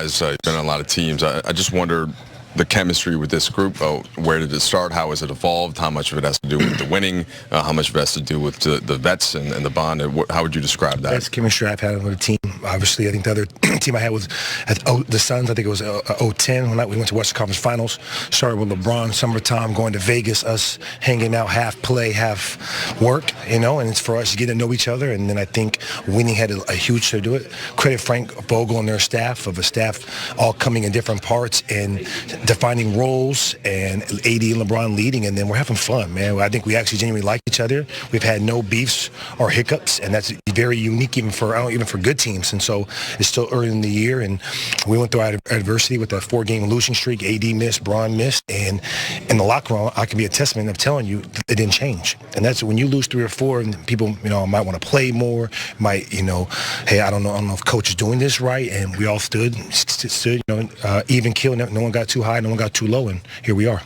guys, you've been on a lot of teams. I just wonder the chemistry with this group. Where did it start? How has it evolved? How much of it has to do with the winning? How much of it has to do with the vets and the bond? How would you describe that? Best chemistry I've had with a team. Obviously, I think the other team I had was the Suns. I think it was 2010 when we went to Western Conference Finals. Started with LeBron, summertime, going to Vegas, us hanging out, half play, half work, and it's for us to get to know each other. And then I think winning had a huge to do it. Credit Frank Vogel and their staff, of a staff all coming in different parts and defining roles, and AD and LeBron leading, and then we're having fun, man. I think we actually genuinely like each other. We've had no beefs or hiccups, and that's very unique even for good teams. And so it's still early in the year, and we went through our adversity with that 4-game losing streak. AD missed, Bron missed, and in the locker room, I can be a testament of telling you it didn't change. And that's when you lose 3 or 4, and people, might want to play more, might, hey, I don't know if coach is doing this right, and we all stood, even kill. No one got too high, no one got too low, and here we are.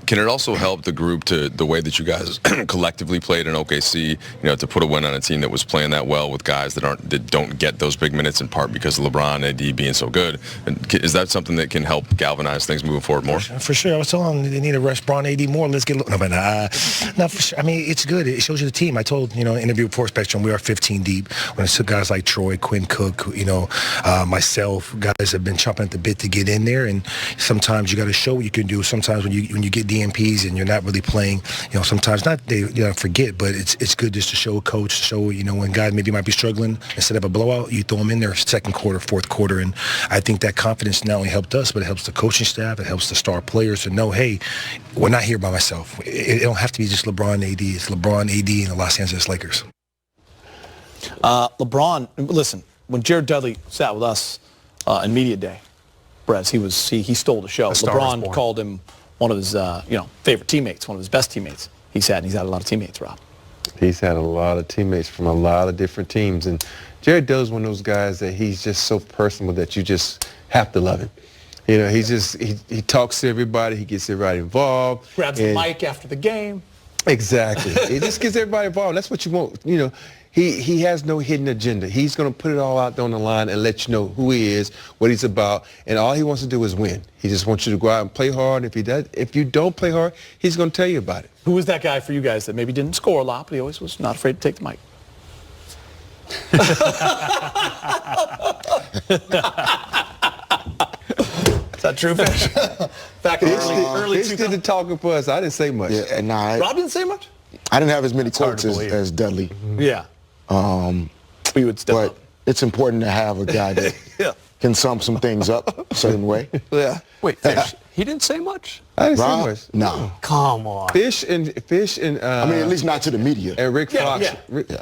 Can it also help the group to the way that you guys collectively played in OKC, to put a win on a team that was playing that well with guys that don't get those big minutes in part because of LeBron and AD being so good? And is that something that can help galvanize things moving forward more? For sure. I was telling them they need to rest Bron, AD more. Let's get no, for sure. I mean, it's good. It shows you the team. I told interview before Spectrum, we are 15 deep. When it's guys like Troy, Quinn Cook, myself, guys have been chomping at the bit to get in there. And sometimes you got to show what you can do. Sometimes when you get DMPs and you're not really playing, sometimes not they forget, but it's good just to show a coach, to show when guys maybe might be struggling, instead of a blowout, you throw them in there second quarter, fourth quarter, and I think that confidence not only helped us, but it helps the coaching staff, it helps the star players to know, hey, we're not here by myself. It don't have to be just LeBron, AD. It's LeBron, AD, and the Los Angeles Lakers. LeBron, listen, when Jared Dudley sat with us in media day, Brez, he stole the show. LeBron called him one of his favorite teammates, one of his best teammates. He's had a lot of teammates, Rob. He's had a lot of teammates from a lot of different teams, and Jared Doe's one of those guys that he's just so personal that you just have to love him. He talks to everybody, he gets everybody involved. Grabs the mic after the game. Exactly. He just gets everybody involved. That's what you want. He has no hidden agenda. He's going to put it all out there on the line and let you know who he is, what he's about, and all he wants to do is win. He just wants you to go out and play hard. If you don't play hard, he's going to tell you about it. Who was that guy for you guys that maybe didn't score a lot, but he always was not afraid to take the mic? Is that true, Fish? Back in early Fish did the talking for us. I didn't say much. Yeah, and Rob didn't say much? I didn't have as many quotes as Dudley. Yeah. We would step up. It's important to have a guy that can sum some things up a certain way. Yeah. Wait, Fish, he didn't say much? I didn't say much. No. Come on. Fish and I mean, at least not to the media. And Rick Fox.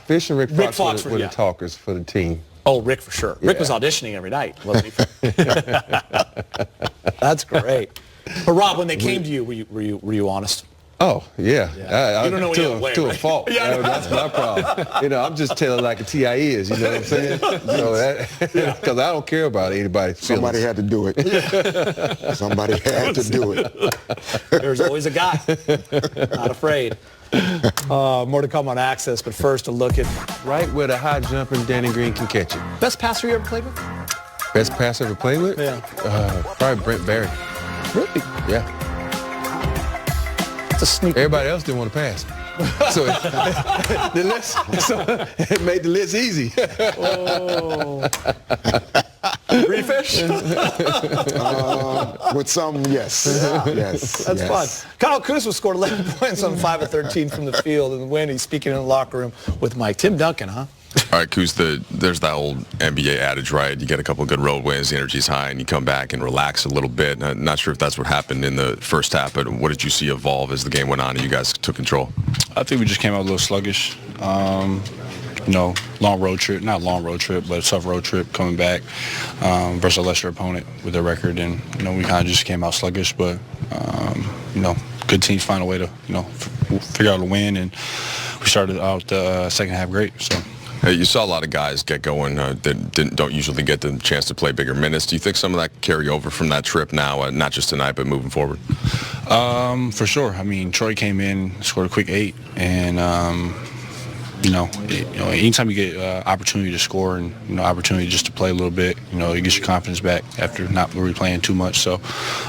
Fish and Rick Fox were the talkers for the team. Oh, Rick for sure. Rick was auditioning every night, wasn't he? That's great. But Rob, when they came to you, were you honest? Oh, yeah. You don't know any other way, to right? a fault. That's my problem. I'm just telling like a TI is, you know what I'm saying? Because I don't care about anybody's feelings. Somebody had to do it. Somebody had to do it. There's always a guy. Not afraid. More to come on Access, but first a look at... Right where the high jumping Danny Green can catch it. Best passer you ever played with? Best passer ever played with? Yeah. Probably Brent Barry. Really? Yeah. That's a sneaky. Everybody else didn't want to pass. So it made the list easy. Refish? With some, yes. Yes. That's fun. Kyle Kuzma scored 11 points on 5 of 13 from the field in the win. He's speaking in the locker room with Mike. Tim Duncan, huh? All right, Kuz, there's that old NBA adage, right? You get a couple of good road wins, the energy's high, and you come back and relax a little bit. I'm not sure if that's what happened in the first half, but what did you see evolve as the game went on and you guys took control? I think we just came out a little sluggish. Long road trip, not long road trip, but a tough road trip coming back versus a lesser opponent with their record. And, we kind of just came out sluggish, but, good teams find a way to, figure out a win. And we started out the second half great, so. Hey, you saw a lot of guys get going that don't usually get the chance to play bigger minutes. Do you think some of that carry over from that trip now, not just tonight, but moving forward? For sure. I mean, Troy came in, scored a quick 8, and anytime you get opportunity to score and opportunity just to play a little bit, it gets your confidence back after not really playing too much. So,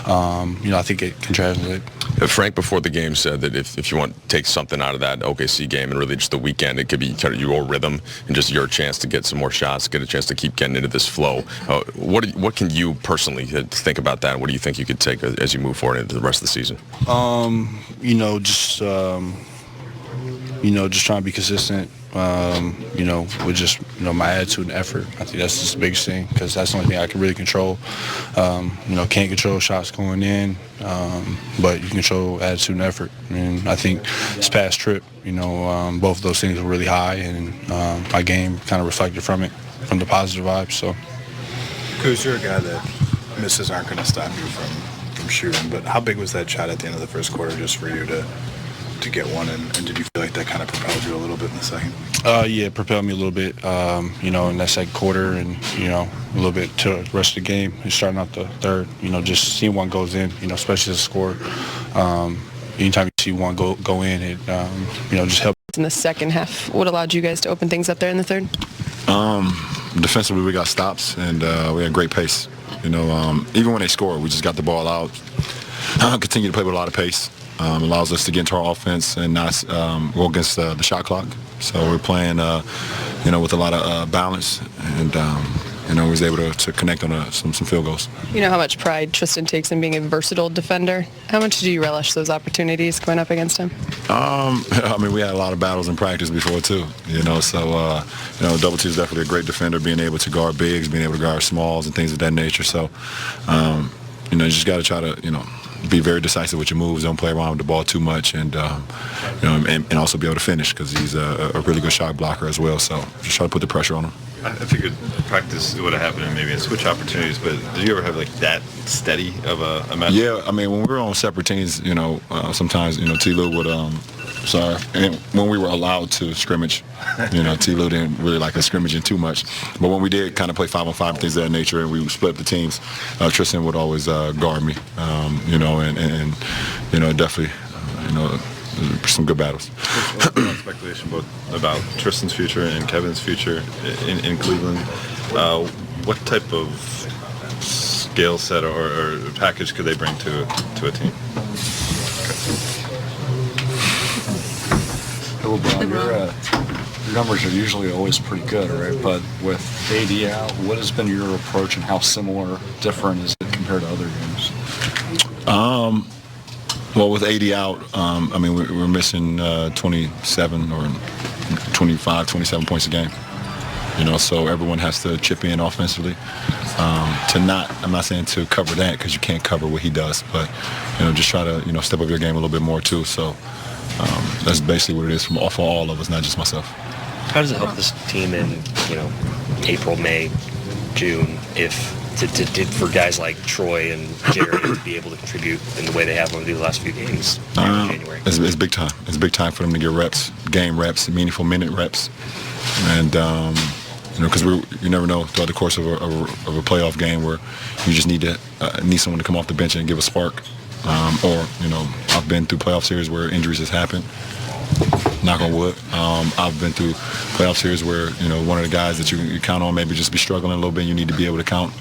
I think it can translate. Frank, before the game, said that if you want to take something out of that OKC game and really just the weekend, it could be your rhythm and just your chance to get some more shots, get a chance to keep getting into this flow. What can you personally think about that? What do you think you could take as you move forward into the rest of the season? Just trying to be consistent, with just, my attitude and effort. I think that's just the biggest thing because that's the only thing I can really control. Can't control shots going in, but you can control attitude and effort. And I think this past trip, both of those things were really high, and my game kind of reflected from the positive vibes. So, Kuz, you're a guy that misses aren't going to stop you from shooting, but how big was that shot at the end of the first quarter just for you to get one, and did you feel like that kind of propelled you a little bit in the second? Yeah, it propelled me a little bit, in that second quarter and, a little bit to the rest of the game and starting out the third, just seeing one goes in, especially as a scorer. Anytime you see one go in, it, just helps. In the second half, what allowed you guys to open things up there in the third? Defensively, we got stops, and we had great pace. Even when they score, we just got the ball out, continue to play with a lot of pace. Allows us to get into our offense and not go against the shot clock. So we're playing, with a lot of balance, and we was able to connect on some field goals. You know how much pride Tristan takes in being a versatile defender. How much do you relish those opportunities going up against him? We had a lot of battles in practice before too. So Double T is definitely a great defender, being able to guard bigs, being able to guard smalls, and things of that nature. So, you just got to try to, be very decisive with your moves. Don't play around with the ball too much, and and also be able to finish because he's a really good shot blocker as well. So just try to put the pressure on him. I figured practice would have happened in maybe in switch opportunities, but did you ever have like that steady of a match? Yeah, when we were on separate teams, sometimes T. Lou would and when we were allowed to scrimmage, T. Lou didn't really like us scrimmaging too much. But when we did kind of play 5-on-5 and things of that nature, and we would split up the teams, Tristan would always guard me, and definitely, some good battles. There's speculation both about Tristan's future and Kevin's future in Cleveland. What type of skill set or package could they bring to a team? LeBron, your numbers are usually always pretty good, right? But with AD out, what has been your approach, and how similar, different is it compared to other games? Well, with AD out, we're missing 27 or 25, 27 points a game. So everyone has to chip in offensively. I'm not saying to cover that because you can't cover what he does, but just try to step up your game a little bit more too. So that's basically what it is for all of us, not just myself. How does it help this team in April, May, June for guys like Troy and Jerry to be able to contribute in the way they have over the last few games in January? It's big time. It's big time for them to get reps, game reps, meaningful minute reps, and because you never know throughout the course of a playoff game where you just need someone to come off the bench and give a spark. Or I've been through playoff series where injuries has happened. Knock on wood. I've been through playoff series where one of the guys that you count on maybe just be struggling a little bit. You need to be able to count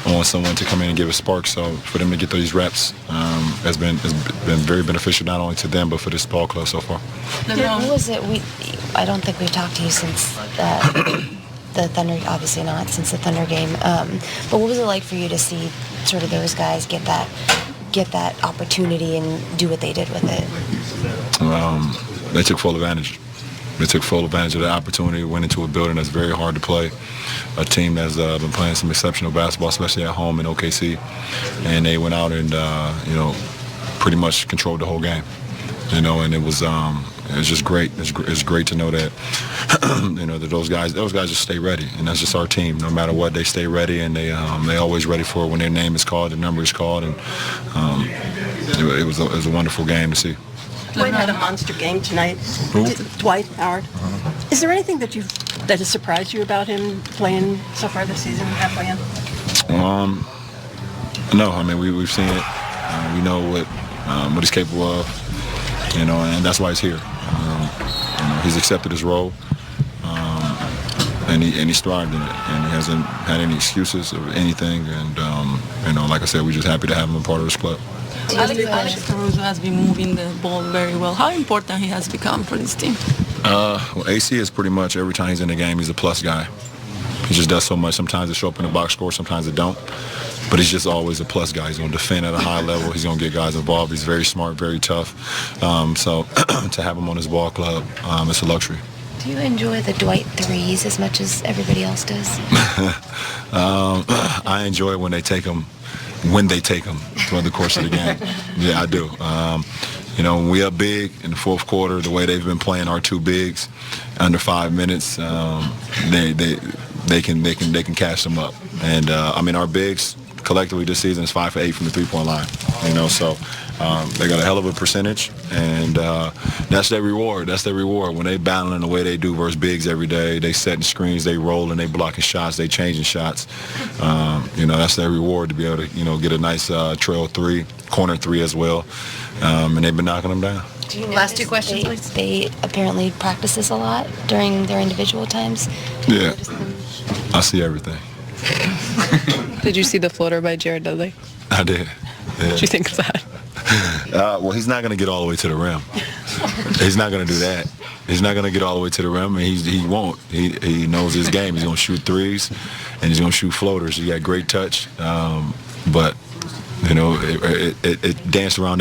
on someone to come in and give a spark. So for them to get these reps has been very beneficial not only to them but for this ball club so far. What was it? I don't think we've talked to you since the Thunder. Obviously not since the Thunder game. But what was it like for you to see sort of those guys get that opportunity and do what they did with it? They took full advantage. They took full advantage of the opportunity, went into a building that's very hard to play, a team that's been playing some exceptional basketball, especially at home in OKC, and they went out and pretty much controlled the whole game. And it was just great. It's great to know that that those guys just stay ready, and that's just our team. No matter what, they stay ready, and they always ready for when their name is called, their number is called, and it was a wonderful game to see. Dwight had a monster game tonight. Dwight Howard. Is there anything that has surprised you about him playing so far this season, halfway in? No, we've seen it. We know what he's capable of, and that's why he's here. He's accepted his role, and he's thrived in it, and he hasn't had any excuses of anything. And like I said, we're just happy to have him a part of this club. Alex Caruso has been moving the ball very well. How important he has become for this team? Well, AC is pretty much every time he's in the game, he's a plus guy. He just does so much. Sometimes it show up in the box score, sometimes it don't. But he's just always a plus guy. He's going to defend at a high level. He's going to get guys involved. He's very smart, very tough. So to have him on his ball club, it's a luxury. Do you enjoy the Dwight threes as much as everybody else does? I enjoy it when they take them throughout the course of the game. Yeah, I do. When we up big in the fourth quarter, the way they've been playing our two bigs under 5 minutes, they can cash them up. And our bigs collectively this season is 5 for 8 from the three-point line. So they got a hell of a percentage, and that's their reward. That's their reward when they battling the way they do versus bigs every day. They setting screens, they rolling, they blocking shots, they changing shots. That's their reward to be able to get a nice trail three, corner three as well, and they've been knocking them down. Last two questions, please. They apparently practice this a lot during their individual times. Yeah, I see everything. Did you see the floater by Jared Dudley? I did. Yeah. What do you think of that? Well, he's not going to get all the way to the rim. He's not going to do that. He's not going to get all the way to the rim, and he won't. He knows his game. He's going to shoot threes, and he's going to shoot floaters. He got great touch, but it danced around